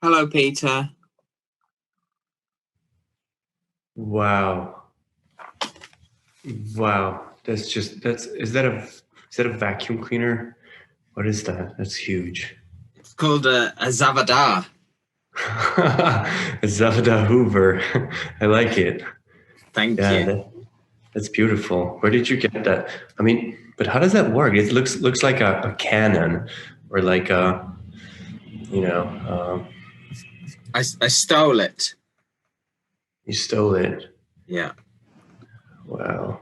Hello, Peter. Wow. Wow. Is that a vacuum cleaner? What is that? That's huge. It's called a Zavadar. A Zavda Hoover. I like it. Thank Yeah, you. that's beautiful. Where did you get that? I mean, but how does that work? It looks like a cannon or like a, you know, I stole it. you stole it. Yeah. Wow.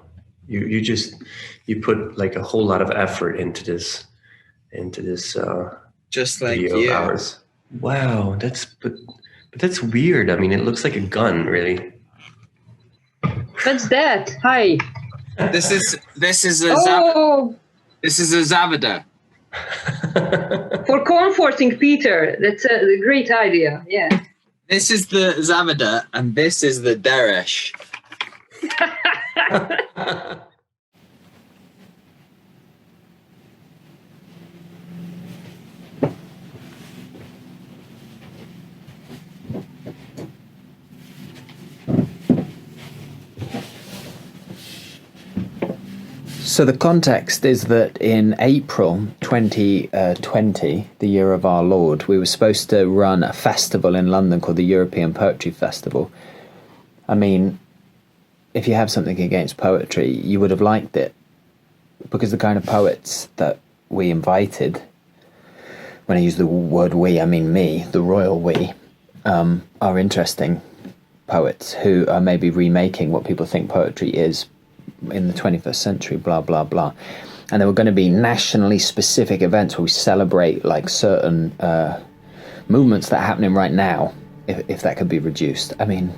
You put like a whole lot of effort into this Just like video of you. ours. Wow, but that's weird. I mean, it looks like a gun, really. What's that? Hi. This is a Oh, this is a Zavada. for comforting Peter. That's a great idea. Yeah. This is the Zavada, and this is the Deresh. So the context is that in April 2020, the year of our Lord, we were supposed to run a festival in London called the European Poetry Festival. I mean, if you have something against poetry, you would have liked it, because the kind of poets that we invited, when I use the word we, I mean me, the royal we, are interesting poets who are maybe remaking what people think poetry is in the 21st century, blah, blah, blah. And there were going to be nationally specific events where we celebrate like certain movements that are happening right now, if that could be reduced. I mean,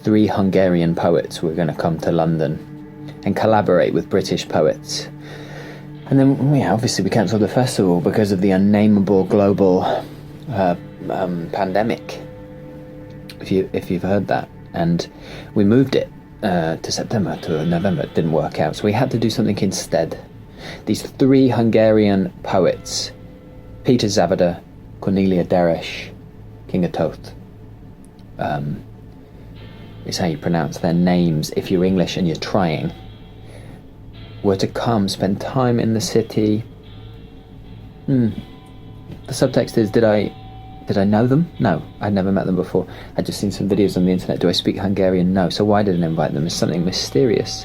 3 Hungarian poets were going to come to London and collaborate with British poets. And then, yeah, obviously we cancelled the festival because of the unnameable global pandemic, if you've heard that. And we moved it to September, to November. It didn't work out, so we had to do something instead. These 3 Hungarian poets, Peter Zavada, Cornelia Deresh, King of Toth, is how you pronounce their names if you're English and you're trying, were to come, spend time in the city. The subtext is, did I know them? No, I'd never met them before. I'd just seen some videos on the internet. Do I speak Hungarian? No. So why did I invite them? There's something mysterious.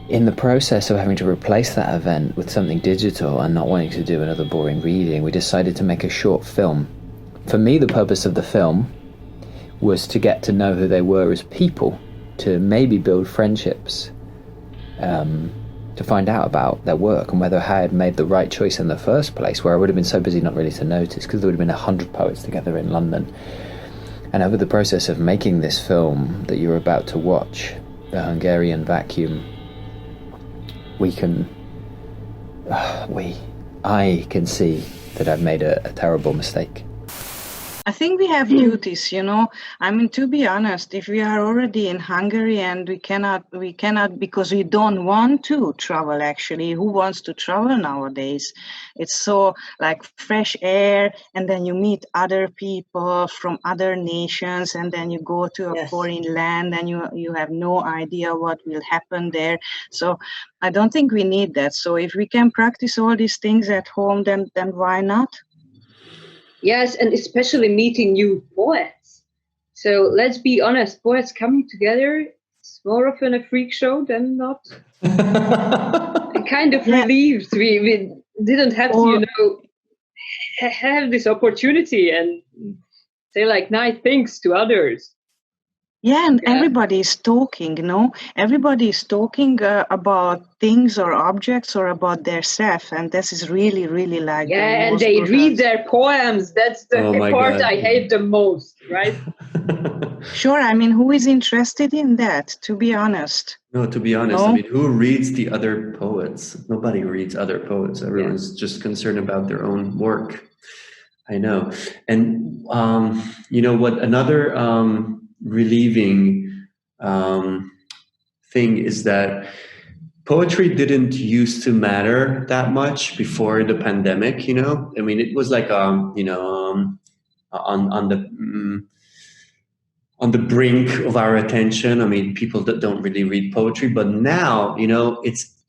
In the process of having to replace that event with something digital and not wanting to do another boring reading, we decided to make a short film. For me, the purpose of the film was to get to know who they were as people, to maybe build friendships, to find out about their work and whether I had made the right choice in the first place, where I would have been so busy not really to notice, because there would have been 100 poets together in London. And over the process of making this film that you're about to watch, the Hungarian Vacuum, I can see that I've made a terrible mistake. I think we have duties, I mean, to be honest, if we are already in Hungary and we cannot because we don't want to travel, actually. Who wants to travel nowadays? It's so like fresh air, and then you meet other people from other nations, and then you go to a foreign land and you have no idea what will happen there. So I don't think we need that. So if we can practice all these things at home, then why not? Yes, and especially meeting new poets. So let's be honest, poets coming together, it's more often a freak show than not. Kind of relieved we didn't have to, have this opportunity and say like nice things to others. Yeah, and everybody is talking, Everybody is talking about things or objects or about their self, and this is really, really like and they read their poems. That's the part I hate the most, right? Sure, I mean, who is interested in that, to be honest? No, to be honest, I mean, who reads the other poets? Nobody reads other poets. Everyone's just concerned about their own work. I know. And you know what, another relieving thing is that poetry didn't used to matter that much before the pandemic. I mean, it was like on the on the brink of our attention. I mean, people that don't really read poetry, but now,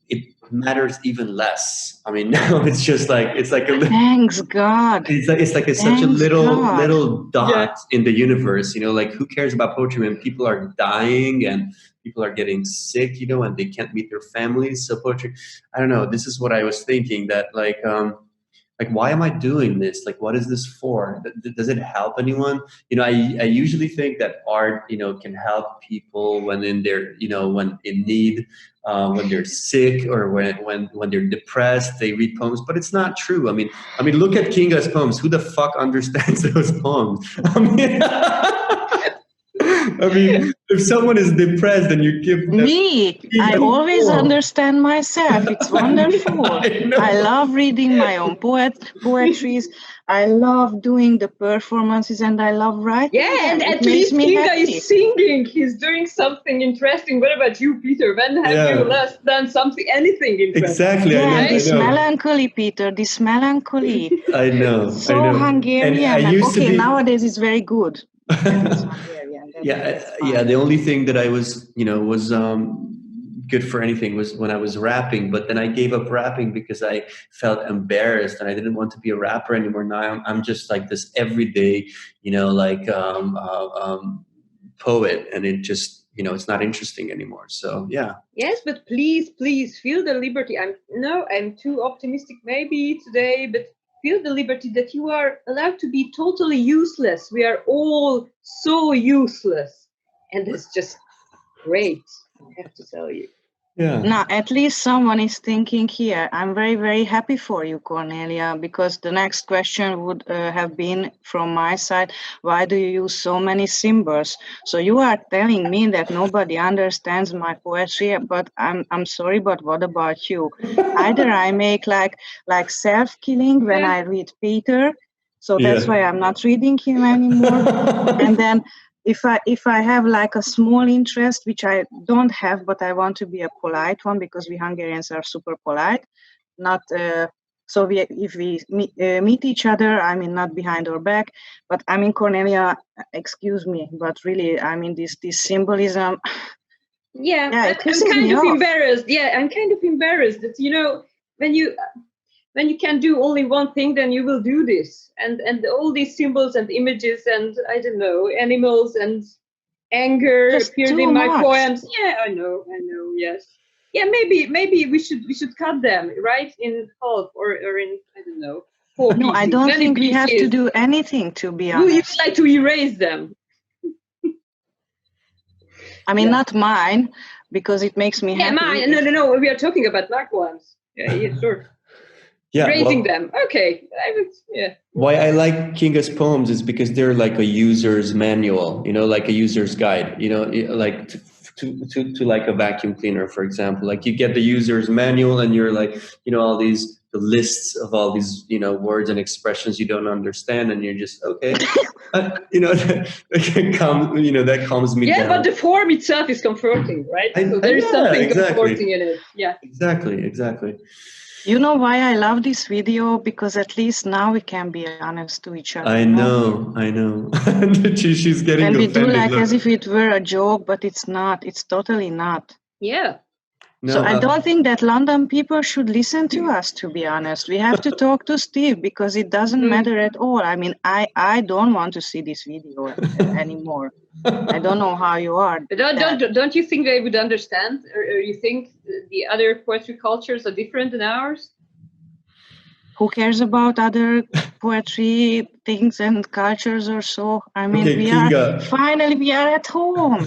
it matters even less. I mean, now it's like a Thanks God. it's like such a Thanks God. little dot in the universe. Like, who cares about poetry when people are dying and people are getting sick, and they can't meet their families? So poetry, I don't know. This is what I was thinking, that like, why am I doing this? Like, what is this for? Does it help anyone? I usually think that art, can help people when in their, when in need, when they're sick, or when they're depressed, they read poems. But it's not true. I mean, look at Kinga's poems. Who the fuck understands those poems? I mean, if someone is depressed and you give them... Me, I always understand myself. It's wonderful. I love reading my own poetries. I love doing the performances, and I love writing. Yeah, and at least Kinga is singing. He's doing something interesting. What about you, Peter? When have you last done anything interesting? Exactly. Yeah, this melancholy, Peter, this melancholy. I know. So Hungarian. Nowadays it's very good. Yeah. The only thing that I was good for anything was when I was rapping, but then I gave up rapping because I felt embarrassed and I didn't want to be a rapper anymore. Now I'm just like this everyday, poet, and it just, it's not interesting anymore. So yeah. Yes, but please feel the liberty. I'm too optimistic maybe today, but feel the liberty that you are allowed to be totally useless. We are all so useless, and it's just great, I have to tell you. Yeah. Now, at least someone is thinking here. I'm very, very happy for you, Cornelia, because the next question would have been from my side, why do you use so many symbols? So you are telling me that nobody understands my poetry, but I'm sorry, but what about you? Either I make like self-killing when I read Peter, so that's why I'm not reading him anymore. And then if I have like a small interest, which I don't have, but I want to be a polite one, because we Hungarians are super polite. Not so if we meet each other, I mean, not behind our back. But I mean, Cornelia, excuse me, but really, I mean, this symbolism. Yeah, I'm kind of embarrassed. Yeah, I'm kind of embarrassed that when you can do only one thing, then you will do this, and all these symbols and images and I don't know, animals and anger Just appeared in my poems. Yeah, I know. Yes. Yeah, maybe we should cut them right in half or in, I don't know, 4 pieces. No, I don't think we have to do anything, to be honest. You would like to erase them? I mean, not mine, because it makes me happy. Yeah, mine. No. We are talking about my poems. Yeah, sure. Raising them. Okay. Why I like Kinga's poems is because they're like a user's manual, like a user's guide, like to like a vacuum cleaner, for example. Like, you get the user's manual and you're like, all these the lists of all these, words and expressions you don't understand, and you're just okay. That calms me down. Yeah, but the form itself is comforting, right? So there is something comforting in it. Yeah. Exactly. You know why I love this video? Because at least now we can be honest to each other. I know. She's getting and we offended. Do like as if it were a joke, but it's not. It's totally not. Yeah. No, so I don't think that London people should listen to us, to be honest. We have to talk to Steve, because it doesn't matter at all. I mean, I don't want to see this video anymore. I don't know how you are. Don't you think they would understand? Or you think the other poetry cultures are different than ours? Who cares about other poetry things and cultures or so? I mean, finally we are at home.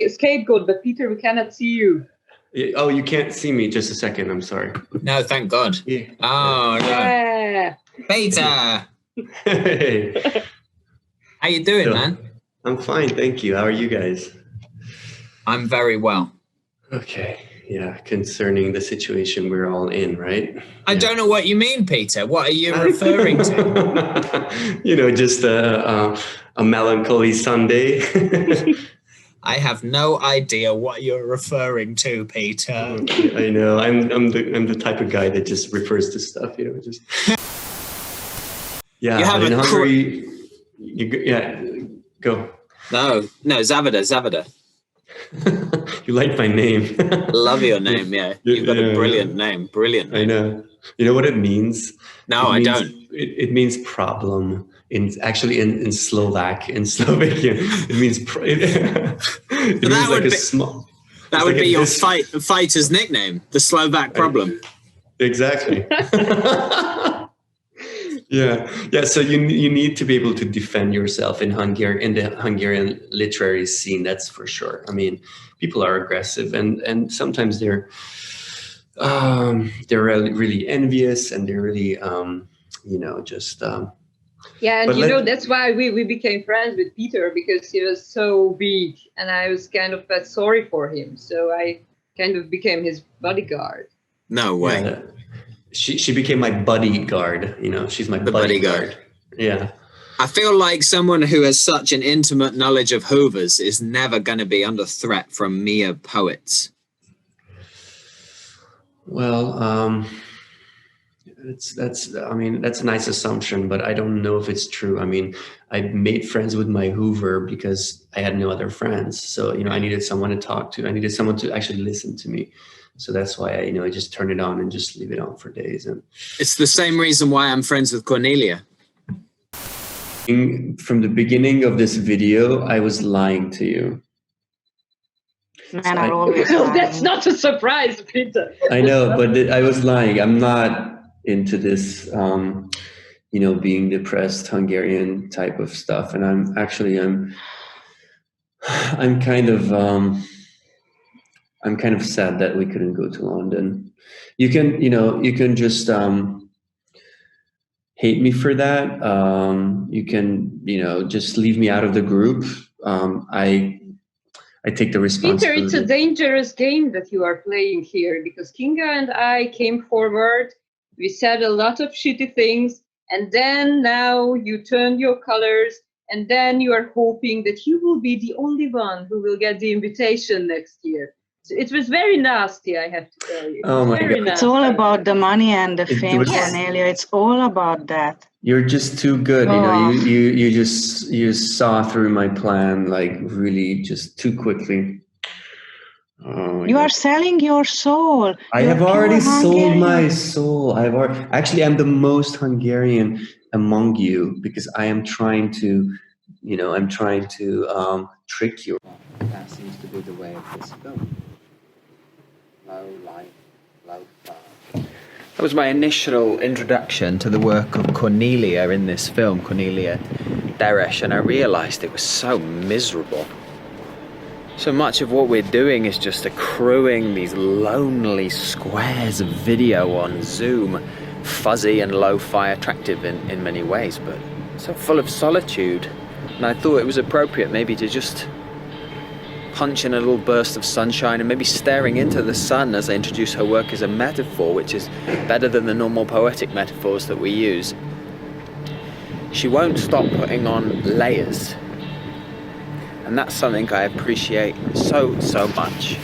scapegoat, but Peter, we cannot see you. Oh, you can't see me. Just a second. I'm sorry. No, thank God. Yeah. Oh, no. Yeah. Peter! Hey. How you doing, So, man? I'm fine, thank you. How are you guys? I'm very well. Okay. Yeah. Concerning the situation we're all in, right? I don't know what you mean, Peter. What are you referring to? You know, just a melancholy Sunday. I have no idea what you're referring to, Peter. I know. I'm the type of guy that just refers to stuff. You know, just. Yeah. You have but in a Hungary, yeah. Go. No, Zavada. You like my name. Love your name, yeah. You've got a brilliant name. Brilliant name. I know. You know what it means? No, I don't. It means problem. In Slovak, in Slovakian, it means it means like a small. That would be your fighter's nickname, the Slovak problem. Exactly. Yeah. So you need to be able to defend yourself in the Hungarian literary scene. That's for sure. I mean, people are aggressive, and sometimes they're really envious, and they're really just. Yeah, and that's why we became friends with Peter, because he was so big, and I was kind of sorry for him, so I kind of became his bodyguard. No way. Yeah, she became my bodyguard. You know, she's my bodyguard. Yeah. I feel like someone who has such an intimate knowledge of Hoovers is never going to be under threat from mere poets. Well, that's a nice assumption, but I don't know if it's true. I mean, I made friends with my Hoover because I had no other friends. So, I needed someone to talk to. I needed someone to actually listen to me. So that's why I just turn it on and just leave it on for days. And it's the same reason why I'm friends with Cornelia. From the beginning of this video, I was lying to you. Men are always lying. That's not a surprise, Peter. I know, but I was lying. I'm not into this, being depressed Hungarian type of stuff. And I'm kind of sad that we couldn't go to London. You can just hate me for that. You can, just leave me out of the group. I take the responsibility. Peter, it's a dangerous game that you are playing here, because Kinga and I came forward. We said a lot of shitty things, and then now you turned your colors, and then you are hoping that you will be the only one who will get the invitation next year. So it was very nasty, I have to tell you. Oh my God. It's all about the money and the fame, Cornelia. It's all about that. You're just too good. Oh. You saw through my plan, like really just too quickly. Oh, you are selling your soul. I have already sold my soul. Actually, I'm the most Hungarian among you, because I am trying to, trick you. That seems to be the way of this film. Low light, low fire. That was my initial introduction to the work of Cornelia in this film, Cornelia Deresh, and I realised it was so miserable. So much of what we're doing is just accruing these lonely squares of video on Zoom, fuzzy and lo-fi, attractive in many ways, but so full of solitude. And I thought it was appropriate maybe to just punch in a little burst of sunshine, and maybe staring into the sun as I introduce her work as a metaphor, which is better than the normal poetic metaphors that we use. She won't stop putting on layers, and that's something I appreciate so much.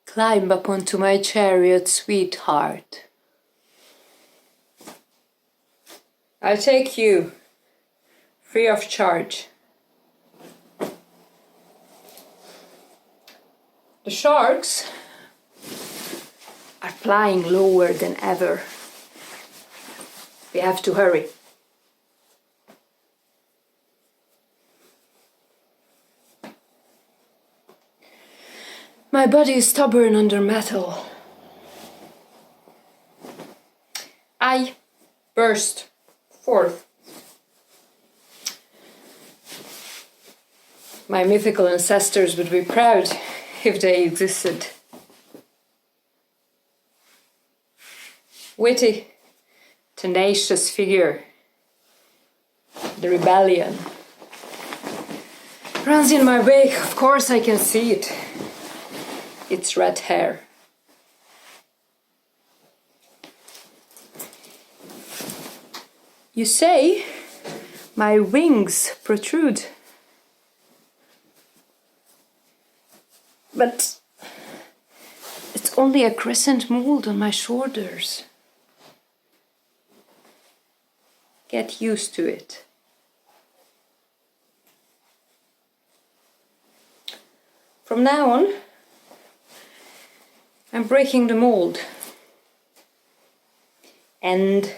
Climb up onto my chariot, sweetheart. I'll take you, free of charge. The sharks are flying lower than ever. We have to hurry. My body is stubborn under metal. I burst forth. My mythical ancestors would be proud if they existed. Witty, tenacious figure. The rebellion runs in my wake. Of course I can see it. Its red hair. You say my wings protrude. But it's only a crescent mold on my shoulders. Get used to it. From now on, I'm breaking the mold. And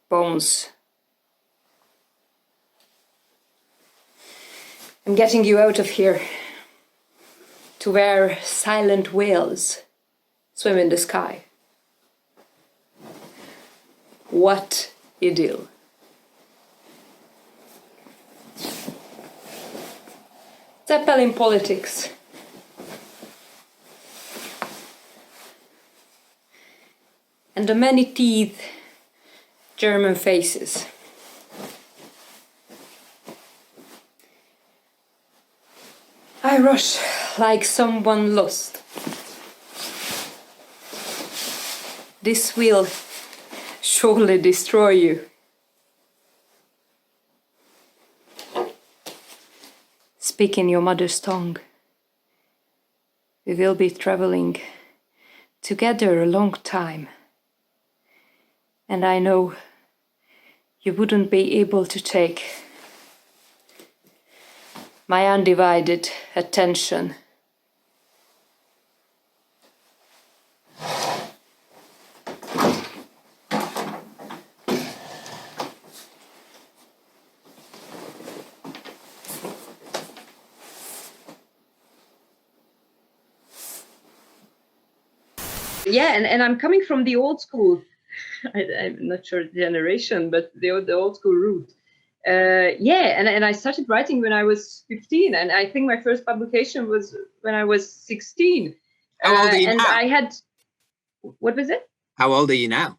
bones. I'm getting you out of here to where silent whales swim in the sky. What idyll. Zeppelin politics. And the many teeth German faces. I rush like someone lost. This will surely destroy you. Speak in your mother's tongue. We will be traveling together a long time. And I know you wouldn't be able to take my undivided attention. Yeah, and I'm coming from the old school. I'm not sure the generation, but the old school route. Yeah, and I started writing when I was 15, and I think my first publication was when I was 16. How old are you and now? I had, what was it? How old are you now?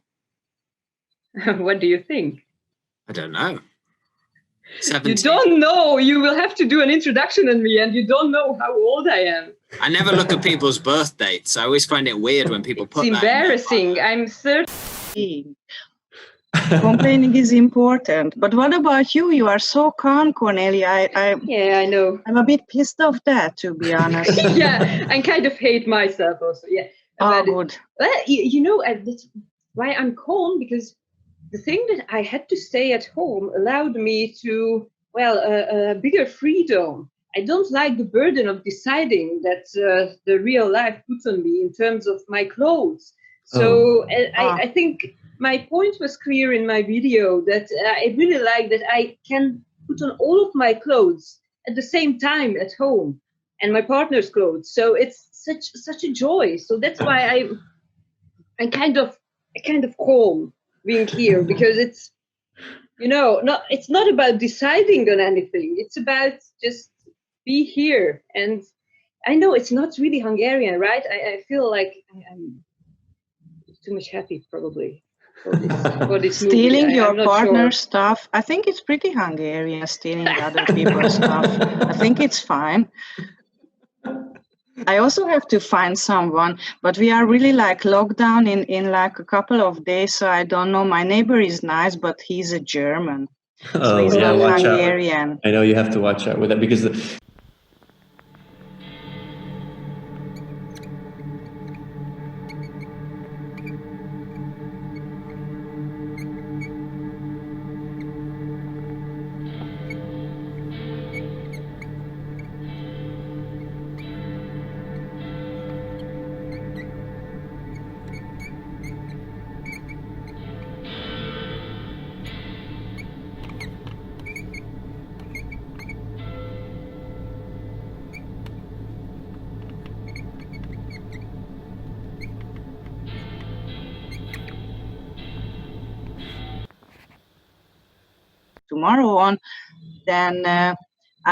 What do you think? I don't know. You 17. don't know. You will have to do an introduction on me, and you don't know how old I am. I never look at people's birth dates. I always find it weird when people put It's that in their embarrassing. I'm 30. Complaining is important. But what about you? You are so calm, Cornelia. Yeah, I know. I'm a bit pissed off that, to be honest. Yeah, I kind of hate myself also. Yeah. Oh, But good. Well, you know, that's why I'm calm, because the thing that I had to stay at home allowed me to, well, a bigger freedom. I don't like the burden of deciding that the real life puts on me in terms of my clothes. So I think my point was clear in my video, that I really like that I can put on all of my clothes at the same time at home, and my partner's clothes. So it's such a joy. So that's why I kind of calm being here, because it's, you know, it's not about deciding on anything. It's about just be here. And I know it's not really Hungarian, right? I feel like I'm too much happy probably for this movie. Stealing your I'm not partner's sure. stuff. I think it's pretty Hungarian, stealing other people's stuff. I think it's fine. I also have to find someone, but we are really like locked down in like a couple of days. So I don't know. My neighbor is nice, but he's a German. So he's not watch Hungarian. out. I know you have to watch out with that, because tomorrow on, then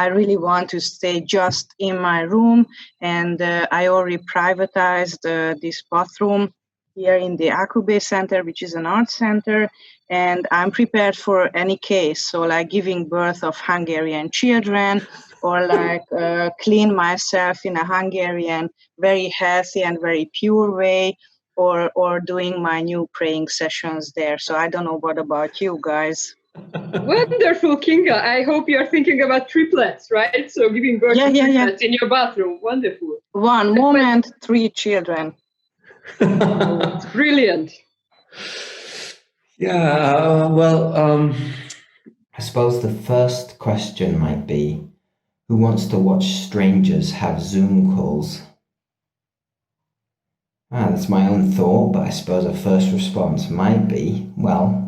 I really want to stay just in my room. And I already privatized this bathroom here in the Akube Center, which is an art center. And I'm prepared for any case. So like giving birth of Hungarian children, or like clean myself in a Hungarian, very healthy and very pure way, or doing my new praying sessions there. So I don't know what about you guys. Wonderful, Kinga. I hope you're thinking about triplets, right? So giving birth to triplets in your bathroom. Wonderful. One moment, 3 children. It's brilliant. Yeah, I suppose the first question might be, who wants to watch strangers have Zoom calls? That's my own thought, but I suppose a first response might be, well,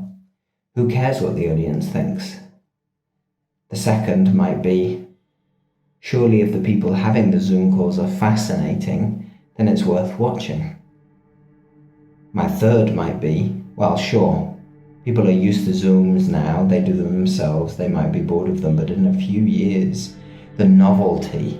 who cares what the audience thinks? The second might be, surely if the people having the Zoom calls are fascinating, then it's worth watching. My third might be, well, sure, people are used to Zooms now, they do them themselves, they might be bored of them, but in a few years, the novelty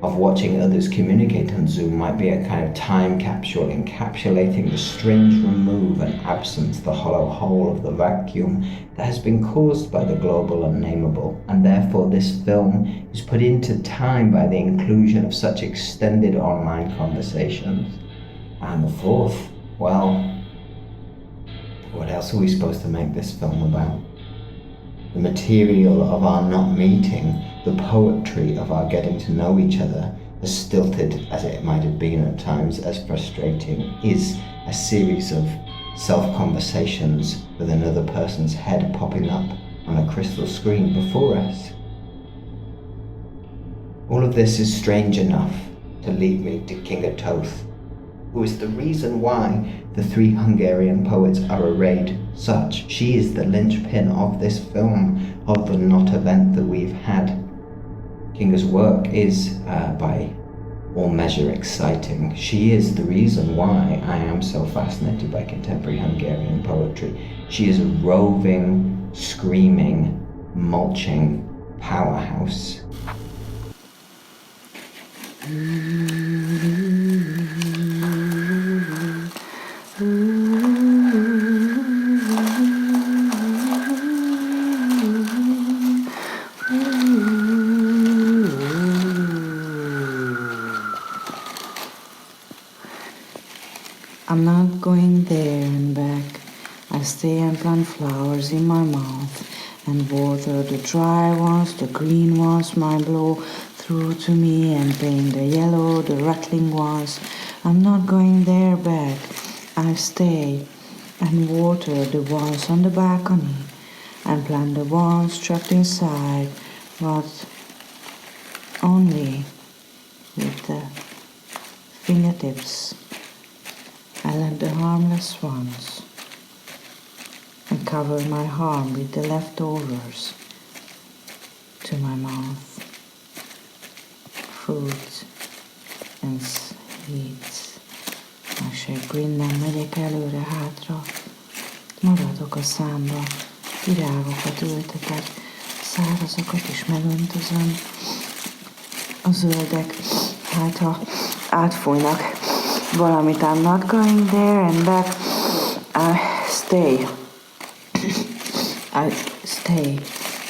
of watching others communicate on Zoom might be a kind of time capsule encapsulating the strange remove and absence, the hollow hole of the vacuum that has been caused by the global unnameable, and therefore this film is put into time by the inclusion of such extended online conversations. And the fourth, well, what else are we supposed to make this film about? The material of our not meeting, the poetry of our getting to know each other, as stilted as it might have been at times, as frustrating, is a series of self-conversations with another person's head popping up on a crystal screen before us. All of this is strange enough to lead me to Kinga Toth, who is the reason why the 3 Hungarian poets are arrayed such. She is the linchpin of this film, of the not event that we've had. Kinga's work is, by all measure, exciting. She is the reason why I am so fascinated by contemporary Hungarian poetry. She is a roving, screaming, mulching powerhouse. I'm not going there and back. I stay and plant flowers in my mouth and water the dry ones, the green ones might blow through to me and paint the yellow, the rattling ones. I'm not going there back. I stay and water the ones on the balcony and plant the ones trapped inside, but only with the fingertips. I let the harmless ones and cover my harm with the leftovers to my mouth. Fruits and sweets. Meg nem megyek előre-hátra, maradok a számba, virágokat ültetek, szárazokat is megöntözöm. A zöldek, hát ha átfújnak valamit, I'm not going there and back. I stay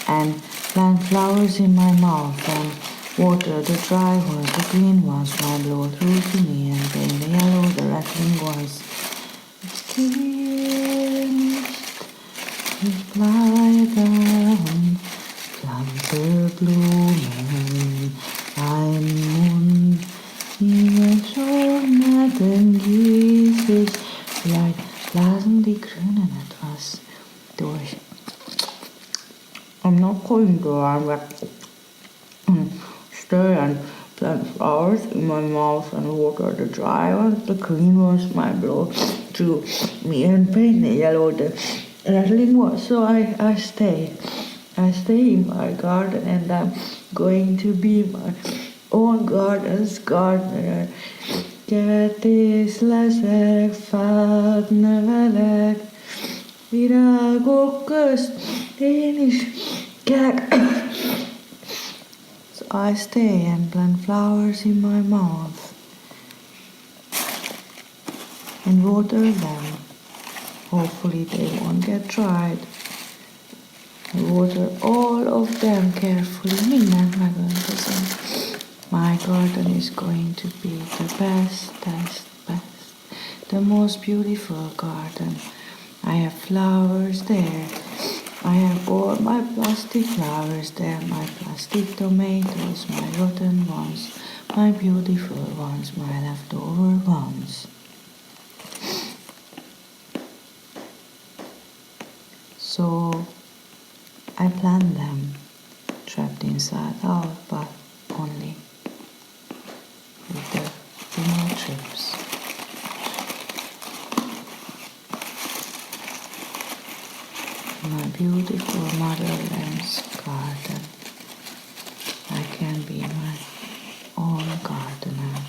and plant flowers in my mouth and water the dry ones, the green ones might blow through to me and paint the yellow, the rattling ones. It's clear mist, it's bleiben, Pflanze blumen, ein Mund, ihre Schönheiten gieß ich, vielleicht blasen die Grünen etwas durch. I'm not going to stay and plant flowers in my mouth and water the dry ones, the green ones might blow through me and paint the yellow, the rattling ones. So I stay in my garden and I'm going to be my own garden's gardener. Kertész leszek, fát nevelek, Virágok közt én is kelek. So I stay and plant flowers in my mouth and water them. Hopefully they won't get dried. I water all of them carefully. Mindent megöntözöm. My garden is going to be the best, the most beautiful garden. I have flowers there. I have all my plastic flowers there, my plastic tomatoes, my rotten ones, my beautiful ones, my leftover ones. So I plant them, trapped inside out, but only with the thinner trips. My beautiful motherland's garden. I can be my own gardener.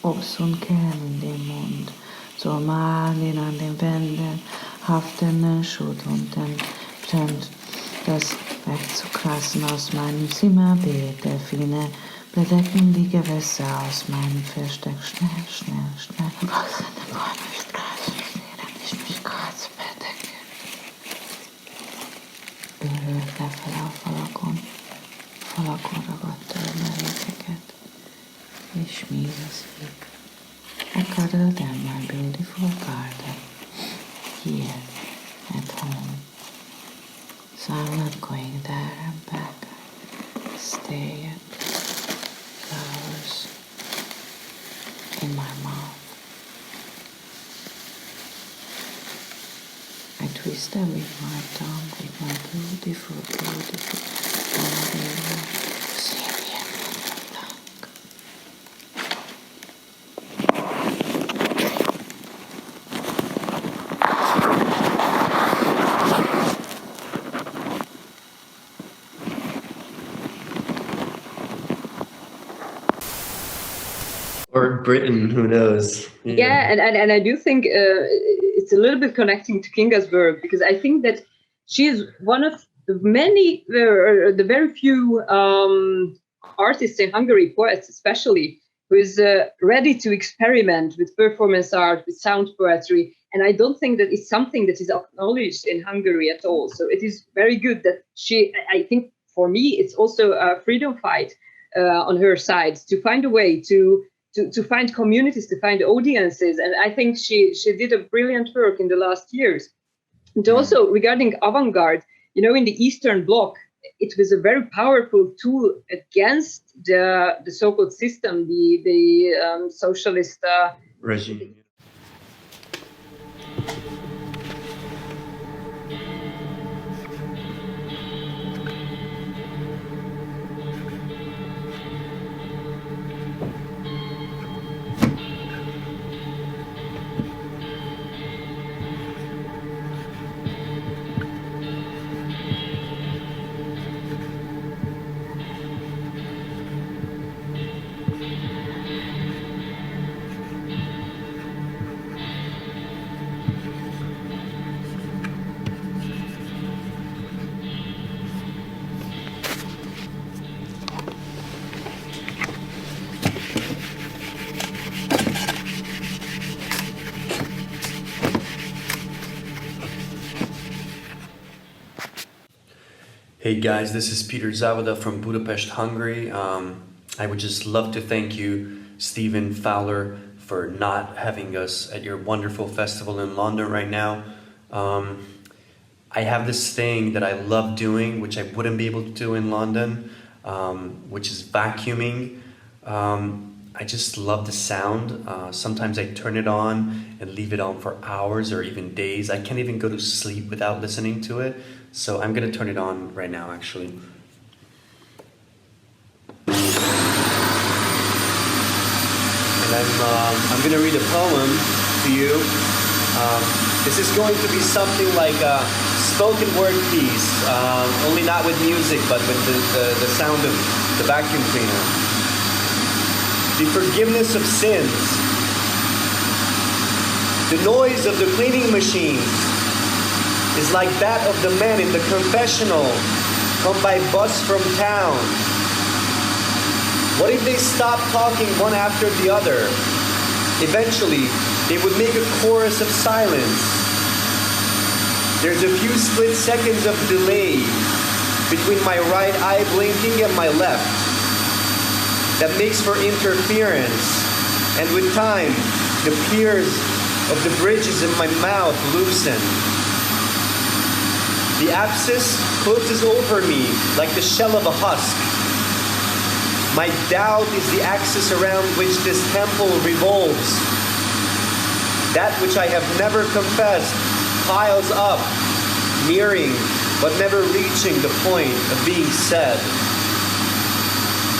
Obszon kennen den mond, so malen an den Wänden, haften Schutt brennt das wegzukrassen aus meinem Zimmerbeet. Delfine bedecken die Gewässer aus meinem Versteck. Schnell, schnell, schnell. Wachsende Bäume streichen, ich mich gerade bedecke. Őrült lefele a falakon ragadta a merékeket, és mi az ég. I cuddled in my beautiful garden, here at home. So I'm not going there and back. Stay at flowers in my mouth. I twist them with my tongue, with my beautiful Syrian tongue. Or Britain, who knows? Yeah, and I do think it's a little bit connecting to Kinga's work, because I think that she is one of the many, the very few artists in Hungary, poets especially, who is ready to experiment with performance art, with sound poetry. And I don't think that it's something that is acknowledged in Hungary at all. So it is very good that she, I think for me, it's also a freedom fight on her side to find a way to find communities, to find audiences. And I think she did a brilliant work in the last years. And also regarding avant-garde, you know, in the Eastern Bloc, it was a very powerful tool against the so-called system, the socialist regime. Hey guys, this is Peter Zawada from Budapest, Hungary. I would just love to thank you, Stephen Fowler, for not having us at your wonderful festival in London right now. I have this thing that I love doing, which I wouldn't be able to do in London, which is vacuuming. I just love the sound. Sometimes I turn it on and leave it on for hours or even days. I can't even go to sleep without listening to it. So I'm gonna turn it on right now, actually. And I'm gonna read a poem to you. This is going to be something like a spoken word piece, only not with music, but with the sound of the vacuum cleaner. The forgiveness of sins. The noise of the cleaning machines is like that of the men in the confessional come by bus from town. What if they stopped talking one after the other? Eventually, they would make a chorus of silence. There's a few split seconds of delay between my right eye blinking and my left. That makes for interference. And with time, the piers of the bridges in my mouth loosen. The abscess closes over me like the shell of a husk. My doubt is the axis around which this temple revolves. That which I have never confessed piles up, nearing but never reaching the point of being said.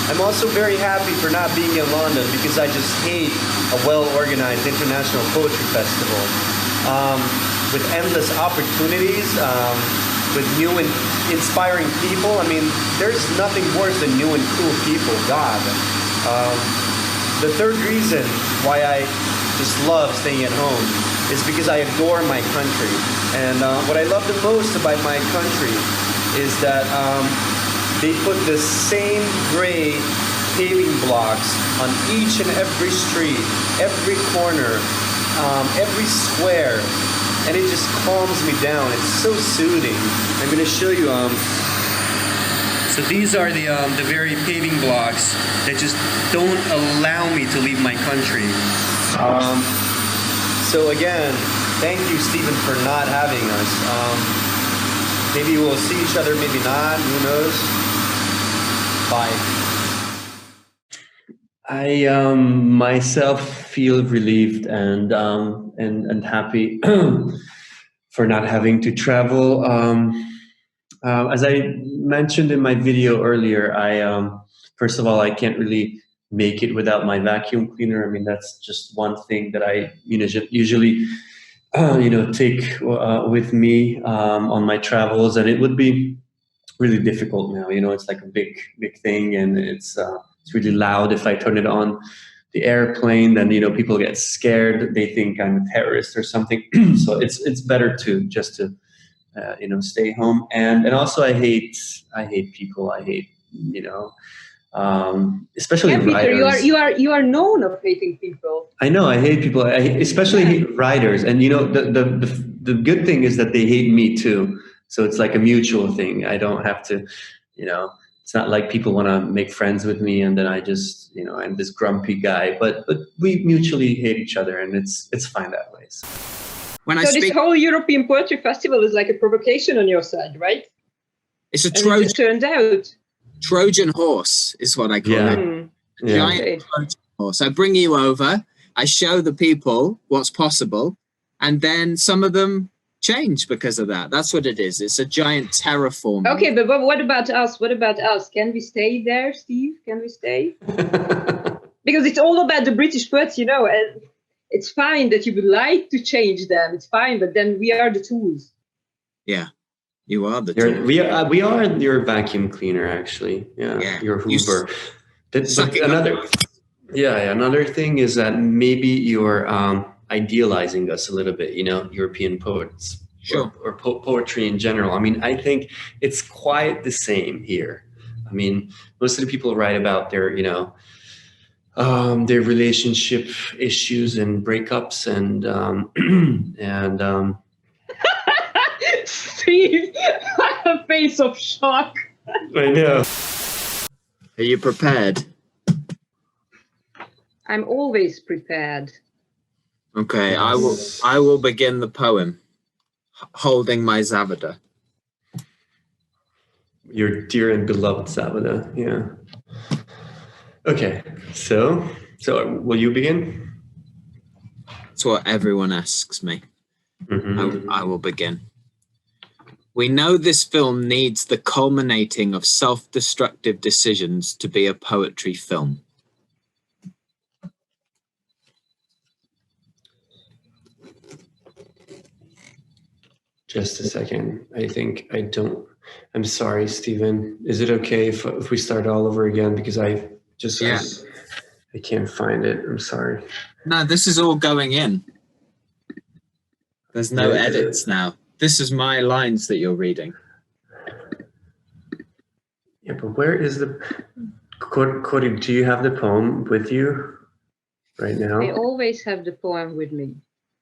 I'm also very happy for not being in London because I just hate a well-organized international poetry festival with endless opportunities, with new and inspiring people. I mean, there's nothing worse than new and cool people, God. The third reason why I just love staying at home is because I adore my country. And what I love the most about my country is that they put the same gray paving blocks on each and every street, every corner, every square. And it just calms me down. It's so soothing. I'm going to show you. So these are the very paving blocks that just don't allow me to leave my country. So again, thank you, Stephen, for not having us. Maybe we'll see each other, maybe not. Who knows? Bye. I myself feel relieved and happy for not having to travel. As I mentioned in my video earlier, first of all, I can't really make it without my vacuum cleaner. I mean, that's just one thing that I usually take with me on my travels, and it would be really difficult now. It's like a big thing, and it's really loud. If I turn it on the airplane, then people get scared. They think I'm a terrorist or something. So it's better to just to stay home. And also I hate people. I hate especially Peter, writers. you are known of hating people. I know I hate people. I especially hate writers. And the good thing is that they hate me too. So it's like a mutual thing. I don't have to, it's not like people want to make friends with me and then I just, I'm this grumpy guy. But we mutually hate each other, and it's fine that way. So. This whole European Poetry Festival is like a provocation on your side, right? It's a Trojan. It turned out. Trojan horse is what I call it. Giant Trojan horse. I bring you over, I show the people what's possible, and then some of them change because of that. That's what it is. It's a giant terraform. Okay, but what about us? What about us? Can we stay there, Steve? Can we stay? Because it's all about the British poets, and it's fine that you would like to change them. It's fine, but then we are the tools. Yeah. You are the we are your vacuum cleaner, actually. Yeah. Your Hoover. Another thing is that maybe you're idealizing us a little bit, European poets. Sure. Or poetry in general. I mean, I think it's quite the same here. I mean, most of the people write about their, their relationship issues and breakups and Steve, a face of shock. I know. Are you prepared? I'm always prepared. Okay, I will begin the poem. Holding my Zavada. Your dear and beloved Zavada, yeah. Okay, so will you begin? That's what everyone asks me. Mm-hmm. I will begin. We know this film needs the culminating of self-destructive decisions to be a poetry film. Just a second. I'm sorry, Stephen. Is it okay if we start all over again? Because I can't find it. I'm sorry. No, this is all going in. There's no edits now. This is my lines that you're reading. Yeah, but where is the... Cody, do you have the poem with you right now? I always have the poem with me.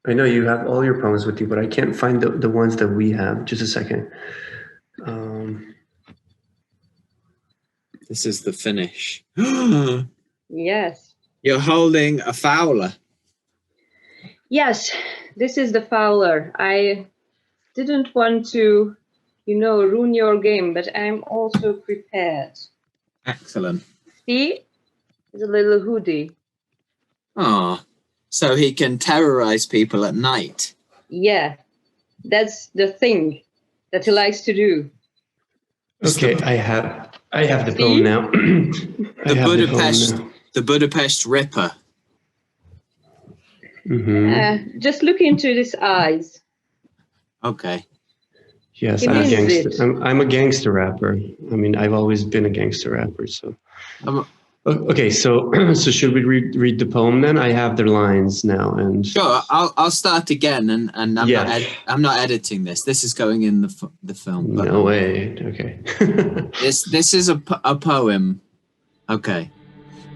I know you have all your poems with you, but I can't find the ones that we have. Just a second. This is the finish. Yes. You're holding a Fowler. Yes, this is the Fowler. I didn't want to, ruin your game, but I'm also prepared. Excellent. See? It's a little hoodie. Ah, so he can terrorize people at night. Yeah, that's the thing that he likes to do. Okay, I have the poem now. The Budapest Ripper. Mm-hmm. Just look into his eyes. Okay. Yes, I'm a gangster. I'm a gangster rapper. I mean, I've always been a gangster rapper. So, okay. So should we read the poem then? I have the lines now, and sure. I'll start again, and I'm not editing this. This is going in the film. But no way. Okay. this is a poem. Okay.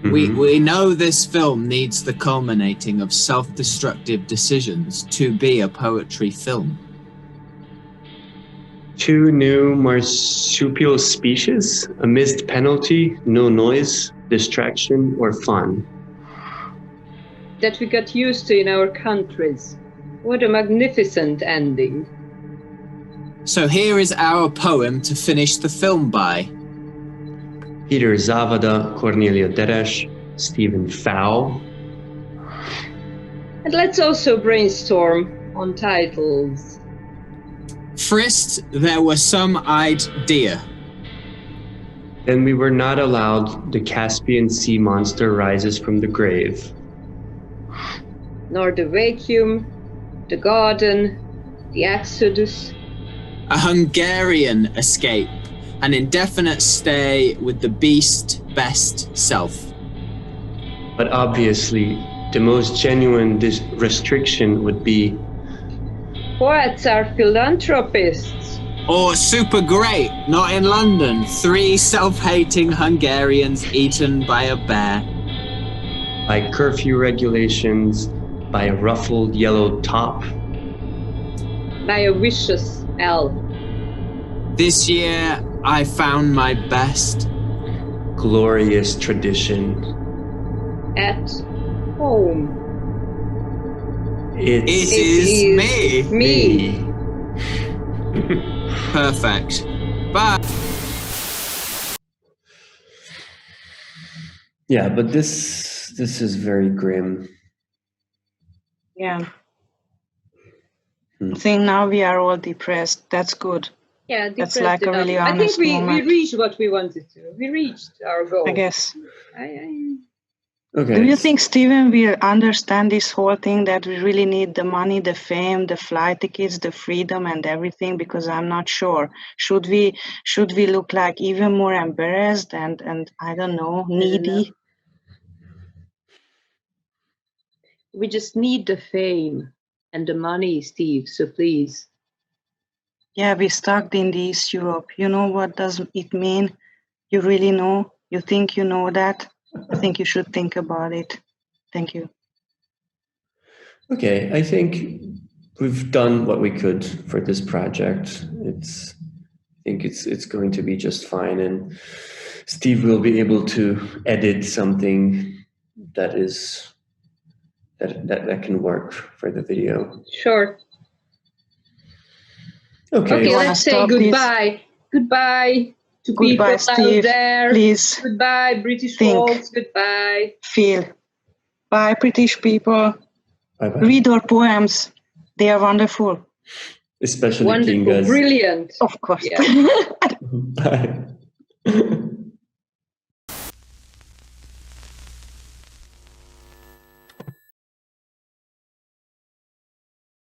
We know this film needs the culminating of self-destructive decisions to be a poetry film. 2 new marsupial species amidst penalty, no noise, distraction, or fun. That we got used to in our countries. What a magnificent ending. So here is our poem to finish the film by. Peter Zavada, Cornelia Deres, Stephen Fow. And let's also brainstorm on titles. First, there were some idea. Then we were not allowed. The Caspian Sea monster rises from the grave. Nor the vacuum, the garden, the exodus. A Hungarian escape. An indefinite stay with the beast best self. But obviously, the most genuine restriction would be Poets are philanthropists. Or super great, not in London. 3 self-hating Hungarians eaten by a bear. by curfew regulations, by a ruffled yellow top, By a vicious elf. This year, I found my best. glorious tradition. At home. It is me. Me. Perfect. Bye. Yeah, but this is very grim. Yeah. I think now we are all depressed. That's good. Yeah, That's like a really I honest think we moment. reached what we wanted to. We reached our goal. I guess. Okay. Do you think Steven will understand this whole thing, that we really need the money, the fame, the flight tickets, the freedom and everything? Because I'm not sure. Should we look like even more embarrassed and I don't know, needy? We just need the fame and the money, Steve, so please. Yeah, we're stuck in the East Europe. You know what does it mean? You really know? You think you know that? I think you should think about it. Thank you. Okay, I think we've done what we could for this project. I think it's going to be just fine, and Steve will be able to edit something that can work for the video. Sure. Okay. Let's say goodbye. Goodbye to Goodbye, people Steve. out there. Please. Goodbye, British Think. folks. Goodbye. Feel. Bye, British people. Bye-bye. Read our poems. They are wonderful. Especially Wonderful, Kinga's. brilliant. Of course. Yeah. Bye.